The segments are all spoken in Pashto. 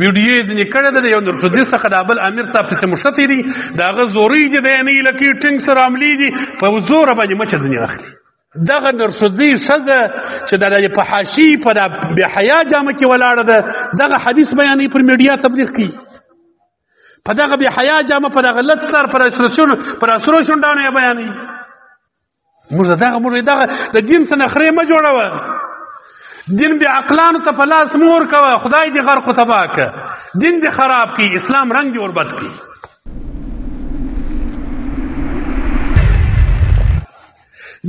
ویډیو یې ځینې کړې ده د یو نرشدي څخه د بل امیر صاحب پسې مشتې دي د هغه زورۍ چې دی نه یې لکې ټینګ سره عملي دي په زوره باندې مچه ځینې اخلي دغه نرشدي ښځه چې د په حاشي په بې حیا جامه کې ولاړه ده دغه حدیث بیانوي پر میډیا تبلیغ کوي په دغه بې حیا جامه په دغه لت سر پر اسرو شونډانو یې بیانوي موږ دغه د دین څه نخرې مه جوړوه دین بې عقلانو ته په لاس مه ورکوه خدای دې غرق و تباه که دین دې خراب کړي اسلام رنګ دې وربد کړي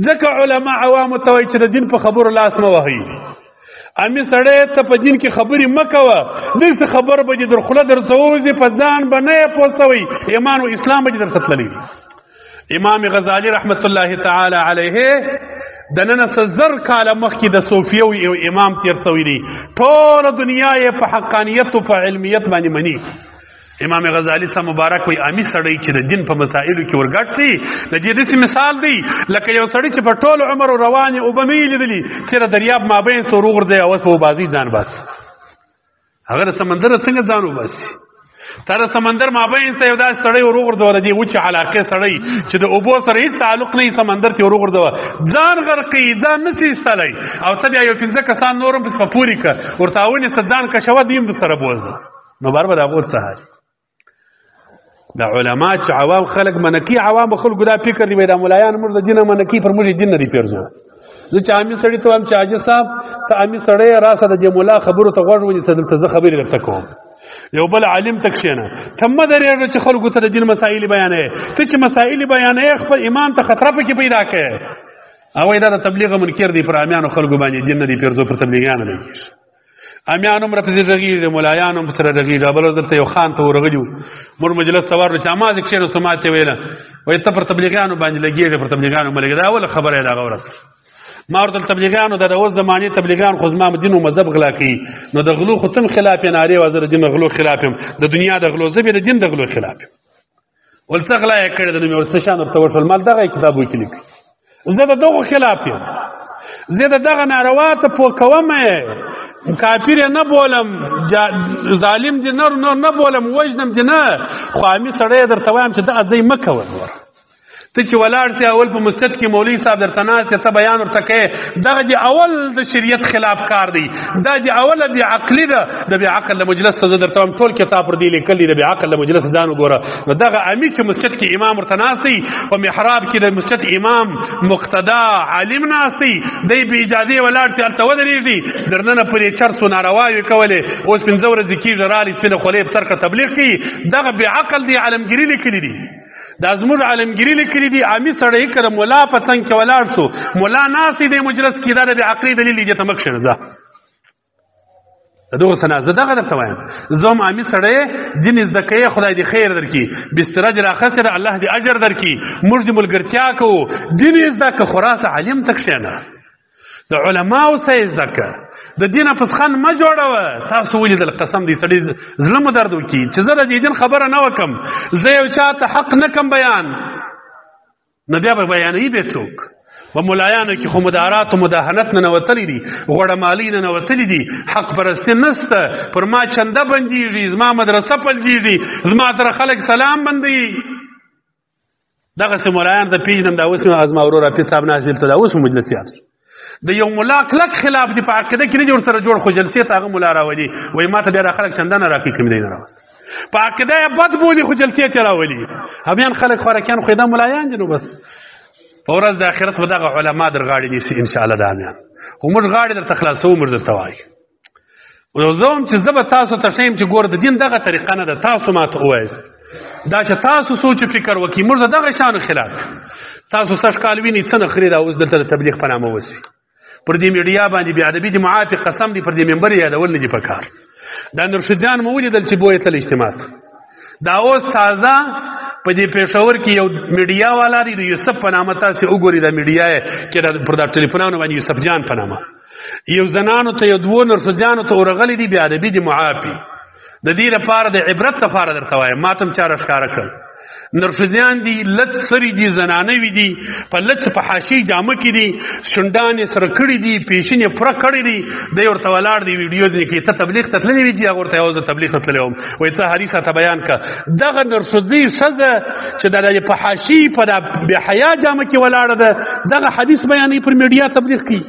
ځکه علما عوامو ته وایي چې د دین په خبرو لاس مه وهئ امي سړی ته په دین کې خبرې مه کوه داسې خبر به دې در خوله درڅوځي په ځان به نه یې پوه سوی ایمان و اسلام به دې درته تللی امام غزالی رحمت الله تعالی علیه د نن څه زر کاله مخکې د صوفیو یو امام تیر سوی دی ټوله دنیا یې په حقانیت او په علمیت باندې مني امام غزالی صاحب مبارک وی امي سړی چې د دین په مسائلو کې ورګټ دی د دې داسې مثال دی لکه یو سړی چې په ټول عمر روانې اوبه نه یې لیدلي چېرې دریاب مابین ته وروغورځوي اوس په اوبازي ځان باسي هغه د سمندر څنګه ځان وباسي تا د سمندر مابین ته یو داسې سړی وروغورځوه د دې وچې علاقې سړی چې د اوبو سره هېڅ تعلق نه وي سمندر ته وروغورځوه ځان غرق کوي ځان نه شي ایستلی او ته بیا یو 15 کسان نور هم پسې په پورې که ورته ونیسه ځان کشوه دوی هم سره بوځه نو بار به د هغو څه حال د علما چې عوام خلک منکي عوام خلکو دا فکر دی وایي دا ملایان موږ د دینه منکي پر موږ دین نه دی پیرزو زه چې عامي سړي ته وایم چې حاجي صاحب ته عامي سړی راسه د دې ملا خبرو ته غوږ ونیسه دلته زه خبرې درته کوم یو بل عالم ته کښېنه ته مه درېږه چې خلکو ته د دین مسایل بیانوې ته چې مسایل بیانوې خپل ایمان ته خطره پکې پیدا کړې او وایي دا د تبلیغ منکر دی پر عامیانو خلکو باندې دین نه دی پیرزو پر تبلیغیانو دی کېږي امیان هم راپسې غږېږي ملایان هم سره غږېږي بل دلته یو خان ته ورغلي وو موږ مجلس ته ورغلو چې هماغسې کښېناستو ما ته ویله وایي ته پر تبلیغیانو باندې لګېږې پر تبلیغیانو مه لګېږه دا اوله خبره یې د هغه ورسره ما ورته تبلیغیانو د اوس زمانې تبلیغیان خو زما دین و مذهب غلا کوي نو د غلو خو تم خلاف یې نارې وه زه د دین د غلو خلاف یم د دنیا د غلو زه بیا د دین د غلو خلاف یم ول څه غلا یې کړې ده نو مې ورته څه شان ورته وشول ما دغه کتاب وکې لیکي زه د دغو خلاف یم زه د دغه ناروا ته پوه کوم کافر نه بولم ظالم دې نه بولم وژنم دې نه خو عامي سړی درته وایم چې دغه ځای مه کوه نور ته چې ولاړ سې اول په مسجد کې مولوي صاحب درته ناست ته بیان ورته کوې دغه دې اول د شریعت خلاف کار دی دا دې اوله بې عقلي ده د بې عقل د مجلس څه زه درته وایم ټول کتاب پر دې لیکل دي د بې عقل د مجلس ځان وګوره نو دغه امي چې مسجد کې امام ورته ناست دی په محراب کې د مسجد امام مقتدا عالم ناست دی دی بې اجازې ولاړ سې هلته ودرېږي درننه پرې چرسو نارواوې کولې اوس 15 ورځې کېږي رالې سپینه خولۍ په سر که تبلیغ کوي دغه بې عقل دی عالمګیري لیکلي دي دا زموږ عالمګیري لیکلي دي عامي سړی که د ملا په څنګ کې ولاړ سو ملا ناست دی مجلس کې دا د بې عقلي دلیل دی دې ته مه کښېنه ځه د دغو څه نه زه دغه درته وایم زه هم عامي سړی دین زده کوې خدای دې خیر درکړي بستره دې راخستې ده الله دې اجر درکړي موږ دې ملګرتیا کوو دین یې زده که خو راسه عالم ته کښېنه د علماو څه یې زده که د دینه فسخن مه جوړوه تاسو ولیدل قسم دی سړي زړه مو درد وکړي چې زه د دې دین خبره نه وکړم زه یو چا ته حق نه کم بیان نو بیا به بیانوي بیا څوک په ملایانو کې خو مدارات و مداهنت نه نوتلی دي غوړمالي نه نوتلی دي حق پرستي نسته پر ما چنده بندېږي زما مدرسه پلجېږي زما سره خلک سلام بندوي دغسې ملایان ته پېژنم دا اوس مې زما ورور حفیظ صاحب ناست دلته دا اوس مو مجلسیات د یو ملا کلک خلاف دی په عقیده کې نه دي ورسره جوړ خو جلسې ته هغه ملا راولي وایي ما ته بیا دا خلک چنده نه راکوي کوم دی نه راوست په عقیده یې بد بولي خو جلسې ته راولي همیان خلک خوراکیان خو یې دا ملایان دي نو بس په ورځ د آخرت به دغه علما در غاړې نیسي انشاءالله دا همیان خو موږ غاړې درته خلاصوو موږ درته وایو زه هم چې زه به تاسو ته ښیم چې ګوره د دین دغه طریقه نه ده تاسو ما ته ووایاست دا چې تاسو سوچ و فکر وکړئ موږ د دغه شیانو خلاف تاسو سږ کال وینئ څه نخرې دا اوس دلته د تبلیغ په نامه وسوي پر دې میډیا باندې بې ادبي دي معافي قسم دي پر دې ممبر یادول نه دي په کار دا نرشدیان مو ولیدل چې بویې تل اجتماع دا اوس تازه په دې پېښور کې یو میډیا والا دی د یوسف په نامه تاسې وګورئ دا میډیا یې کې پر دا ټلیفونونو باندې یوسف جان په نامه یو زنانو ته یو دوو نرسجانو ته ورغلي دي بې ادبي دي معافي د دې لپاره د عبرت لپاره درته وایم ما ته هم چاره ښکاره کړل نرشدیان دي لت سری دي زنانوي دي په لت په حاشي جامه کې دي شونډان سره کړي دي پیشنې پوره کړي دي د ورته ولاړ دی ویډیو دي کې ته تبلیغ ته تللی وي چې هغه ورته یو تبلیغ ته تللی وم وایي څه حدیثه ته بیان که دغه نرشدي ښځه چې د په حاشي په بې حیا جامه کې ولاړه ده دغه حدیث بیانوي پر میډیا تبلیغ کوي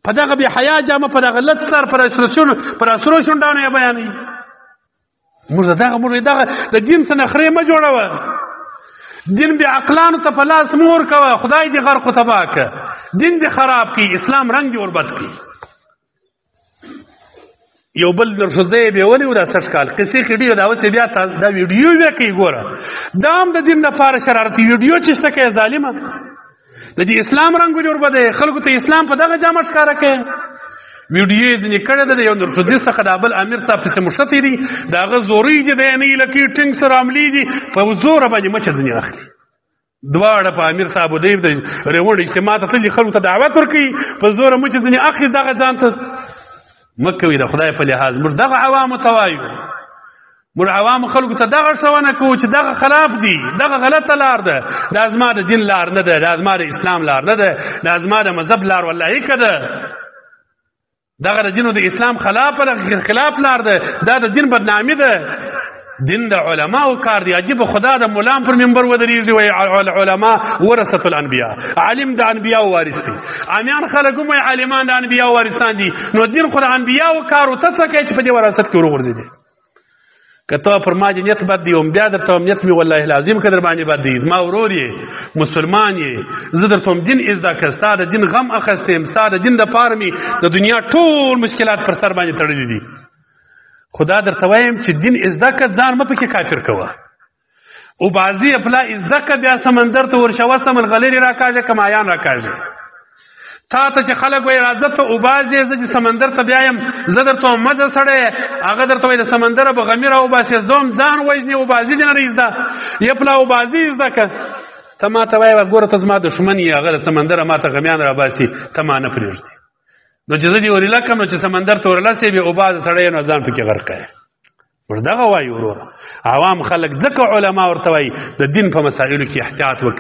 په دغه بې حیا جامه په دغه لت سر پر اسرو شونډانو یې بیانوي موږ دغه د دین څه نخرې مه جوړوه دین بې عقلانو ته په لاس مه ورکوه خدای دې غرق و تباه که دین دې خراب کړي اسلام رنګ دې وربد کړي یو بل نرښځی یې بیولي و دا 60 کال قصې کې ډېر دا اوس یې بیا دا ویډیو بیا کوي ګوره دا هم د دین لپاره شرارتي ویډیو چې شته کوي ظالمه د دې اسلام رنګ دې وربدی خلکو ته اسلام په دغه جامه ښکاره کوي ویډیو یې ځینې کړې ده د یو نرښځي څخه د بل امیر صاحب پسې مشتې دي د هغه زورۍ دي دی نه یې لکې ټینګ سره عملي دي په زوره باندې مچه ځینې اخلي دواړه په امیر صاحب و دی د ریوڼ اجتماع ته تللي خلکو ته دعوت ورکوي په زوره مچه ځینې اخلي دغه ځان ته مه کوي د خدای په لحاظ موږ دغه عوامو ته وایو موږ عوامو خلکو ته دغه ښوونه کوو چې دغه خلاف دي دغه غلطه لار ده دا زما د دین لار نه ده دا زما د اسلام لار نه ده دا زما د مذهب لار والله که ده دغه د دین او د اسلام خلاف لار ده دا د دین بدنامي ده دین د علماو کار دی عجیب خدا د مولام پر منبر ودرېږي وایي علما ورثة الانبیاء عالم د انبیاو وارث دی عامیان خلک هم وایي عالمان د انبیاو وارثان دي نو دین خو د انبیاو کار و ته څه کوې چې په دې وراثت کې وروغورځېدې که ته پر ما دې نیت بد دی وم بیا درته وم نیت مې والله العظیم که در باندې بد دی زما ورور یې مسلمان یې زه درته وم دین زده که ستا د دین غم اخیستی یم ستا د دین دپاره مې د دنیا ټول مشکلات پر سر باندې تړلي دي خدا درته وایم چې دین زده که ځان مه پکې کافر کوه او بعضې پلا زده که بیا سمندر ته ورشوه څه ملغلرې راکاږه که مایان راکاږه تا ته چې خلک وایي راځه ته اوباز دی زه چې سمندر ته بیا یم زه درته وایم مه ځه سړی هغه درته وایي د سمندره به غمي راوباسې زه هم ځان وژنې اوبازي دې نه زده یا پلا اوبازي زده که ته ما ته وایي ګوره ته زما دښمن یې هغه د سمندره ما ته غمیان راباسي ته ما نه پرېږدې نو چې زه دې ورېله کړم نو چې سمندر ته ورلسې بې اوباز سړی نو ځان پکې غرق کوې موږ دغه وایو وروره عوام خلک ځکه علما ورته وایي د دین په مسایلو کې احتیاط وکړي